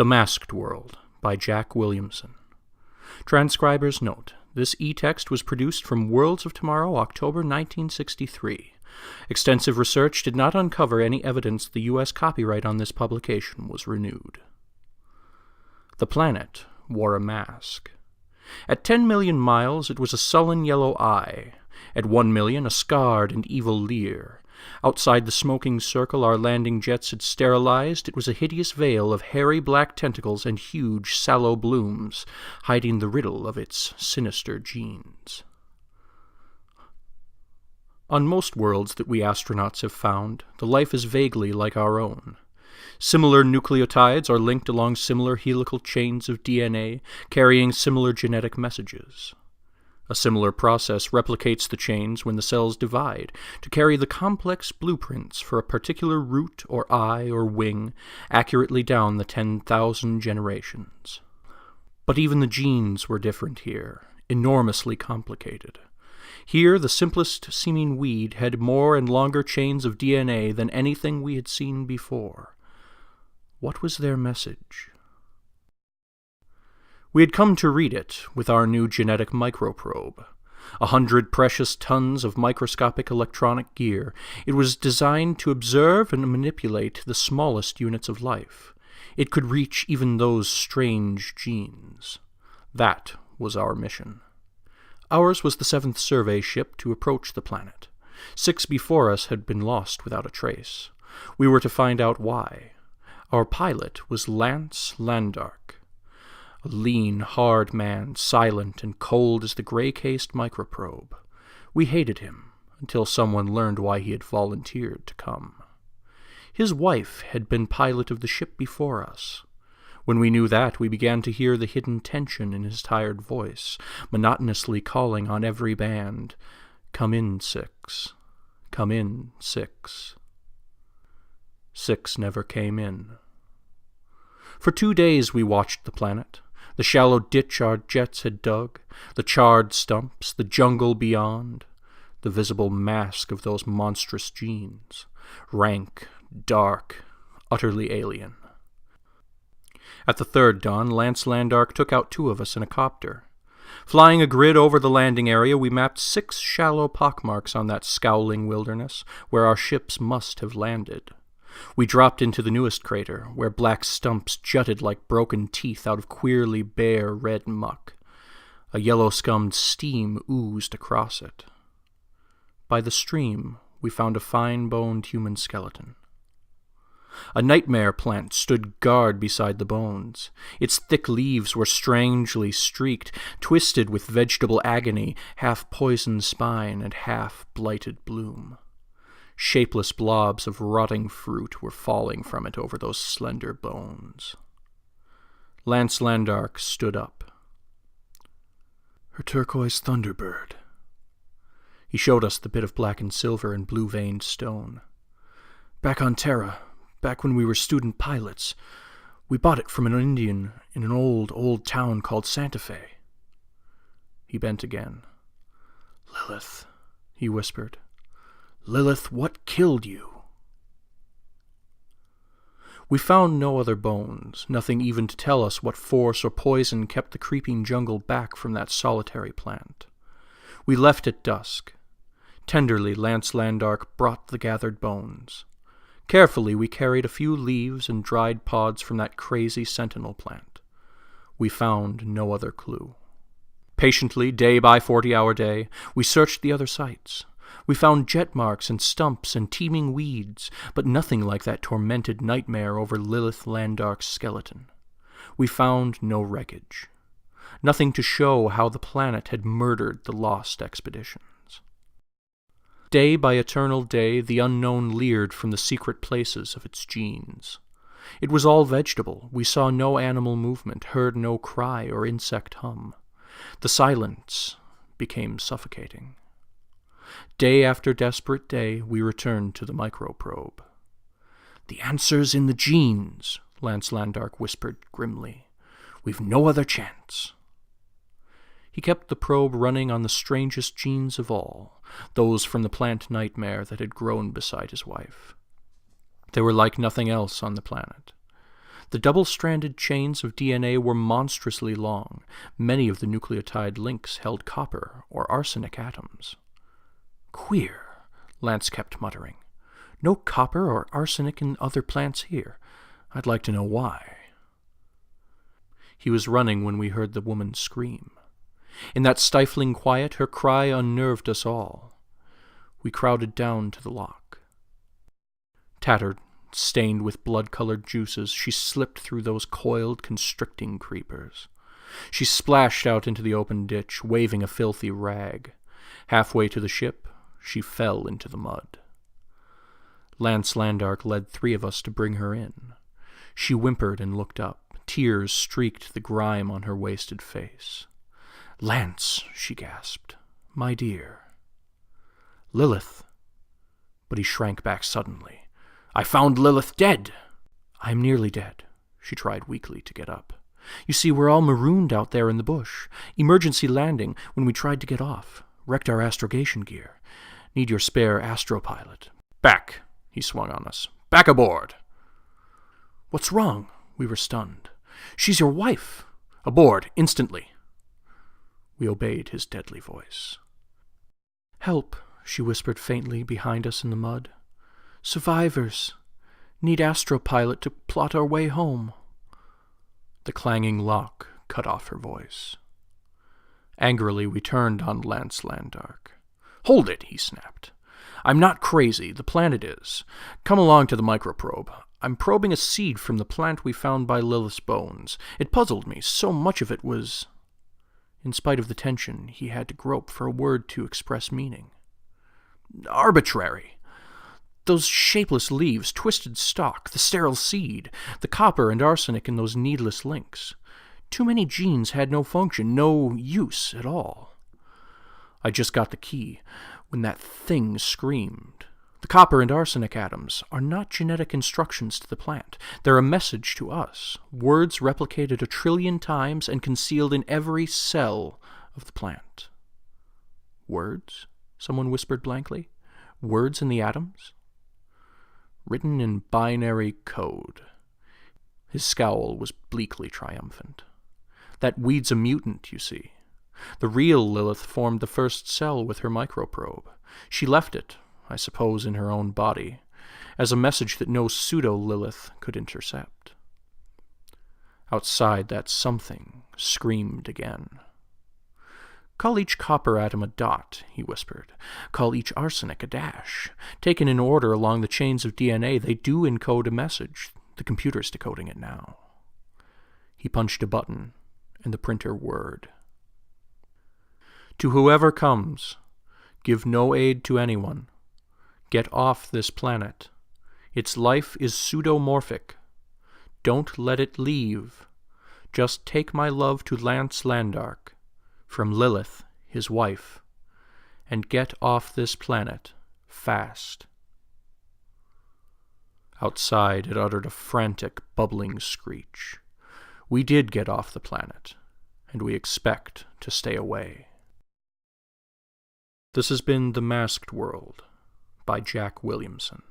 The Masked World by Jack Williamson. Transcriber's note: this e-text was produced from Worlds of Tomorrow, October 1963. Extensive research did not uncover any evidence the U.S. copyright on this publication was renewed. The planet wore a mask. At 10 million miles, it was a sullen yellow eye. At 1 million, a scarred and evil leer. Outside the smoking circle our landing jets had sterilized, it was a hideous veil of hairy black tentacles and huge sallow blooms, hiding the riddle of its sinister genes. On most worlds that we astronauts have found, the life is vaguely like our own. Similar nucleotides are linked along similar helical chains of DNA, carrying similar genetic messages. A similar process replicates the chains when the cells divide, to carry the complex blueprints for a particular root or eye or wing accurately down the 10,000 generations. But even the genes were different here, enormously complicated. Here, the simplest seeming weed had more and longer chains of DNA than anything we had seen before. What was their message? We had come to read it with our new genetic microprobe. 100 precious tons of microscopic electronic gear. It was designed to observe and manipulate the smallest units of life. It could reach even those strange genes. That was our mission. Ours was the 7th survey ship to approach the planet. 6 before us had been lost without a trace. We were to find out why. Our pilot was Lance Landark. A lean, hard man, silent and cold as the gray-cased microprobe. We hated him, until someone learned why he had volunteered to come. His wife had been pilot of the ship before us. When we knew that, we began to hear the hidden tension in his tired voice, monotonously calling on every band, "Come in, 6. Come in, 6. 6 never came in. For 2 days we watched the planet. The shallow ditch our jets had dug, the charred stumps, the jungle beyond, the visible mask of those monstrous genes, rank, dark, utterly alien. At the 3rd dawn, Lance Landark took out 2 of us in a copter. Flying a grid over the landing area, we mapped 6 shallow pockmarks on that scowling wilderness where our ships must have landed. We dropped into the newest crater, where black stumps jutted like broken teeth out of queerly bare red muck. A yellow-scummed steam oozed across it. By the stream, we found a fine-boned human skeleton. A nightmare plant stood guard beside the bones. Its thick leaves were strangely streaked, twisted with vegetable agony, half poisoned spine and half blighted bloom. Shapeless blobs of rotting fruit were falling from it over those slender bones. Lance Landark stood up. Her turquoise thunderbird. He showed us the bit of black and silver and blue-veined stone. Back on Terra, back when we were student pilots, we bought it from an Indian in an old town called Santa Fe. He bent again. Lilith, he whispered. Lilith, what killed you? We found no other bones, nothing even to tell us what force or poison kept the creeping jungle back from that solitary plant. We left at dusk. Tenderly, Lance Landark brought the gathered bones. Carefully, we carried a few leaves and dried pods from that crazy sentinel plant. We found no other clue. Patiently, day by 40-hour day, we searched the other sites. We found jet marks and stumps and teeming weeds, but nothing like that tormented nightmare over Lilith Landark's skeleton. We found no wreckage. Nothing to show how the planet had murdered the lost expeditions. Day by eternal day, the unknown leered from the secret places of its genes. It was all vegetable. We saw no animal movement, heard no cry or insect hum. The silence became suffocating. Day after desperate day, we returned to the microprobe. The answer's in the genes, Lance Landark whispered grimly. We've no other chance. He kept the probe running on the strangest genes of all, those from the plant nightmare that had grown beside his wife. They were like nothing else on the planet. The double-stranded chains of DNA were monstrously long. Many of the nucleotide links held copper or arsenic atoms. "Queer," Lance kept muttering. "No copper or arsenic in other plants here. I'd like to know why." He was running when we heard the woman scream. In that stifling quiet, her cry unnerved us all. We crowded down to the lock. Tattered, stained with blood-colored juices, she slipped through those coiled, constricting creepers. She splashed out into the open ditch, waving a filthy rag. Halfway to the ship, she fell into the mud. Lance Landark led 3 of us to bring her in. She whimpered and looked up. Tears streaked the grime on her wasted face. "Lance," she gasped. "My dear." "Lilith." But he shrank back suddenly. "I found Lilith dead." "I'm nearly dead." She tried weakly to get up. "You see, we're all marooned out there in the bush. Emergency landing when we tried to get off. Wrecked our astrogation gear. Need your spare astropilot." "Back," he swung on us. "Back aboard." "What's wrong?" We were stunned. "She's your wife." "Aboard, instantly." We obeyed his deadly voice. "Help," she whispered faintly behind us in the mud. "Survivors. Need astropilot to plot our way home." The clanging lock cut off her voice. Angrily, we turned on Lance Landark. "Hold it," he snapped. "I'm not crazy. The planet is. Come along to the microprobe. I'm probing a seed from the plant we found by Lilith's bones. It puzzled me. So much of it was..." In spite of the tension, he had to grope for a word to express meaning. "Arbitrary. Those shapeless leaves, twisted stalk, the sterile seed, the copper and arsenic in those needless links. Too many genes had no function, no use at all. I just got the key when that thing screamed. The copper and arsenic atoms are not genetic instructions to the plant. They're a message to us, words replicated 1 trillion times and concealed in every cell of the plant." "Words?" someone whispered blankly. "Words in the atoms?" "Written in binary code." His scowl was bleakly triumphant. "That weed's a mutant, you see. The real Lilith formed the first cell with her microprobe. She left it, I suppose in her own body, as a message that no pseudo-Lilith could intercept." Outside, that something screamed again. "Call each copper atom a dot," he whispered. "Call each arsenic a dash. Taken in order along the chains of DNA, they do encode a message. The computer's decoding it now." He punched a button, and the printer whirred. "To whoever comes, give no aid to anyone. Get off this planet. Its life is pseudomorphic. Don't let it leave. Just take my love to Lance Landark, from Lilith, his wife, and get off this planet fast." Outside, it uttered a frantic, bubbling screech. We did get off the planet, and we expect to stay away. This has been The Masked World by Jack Williamson.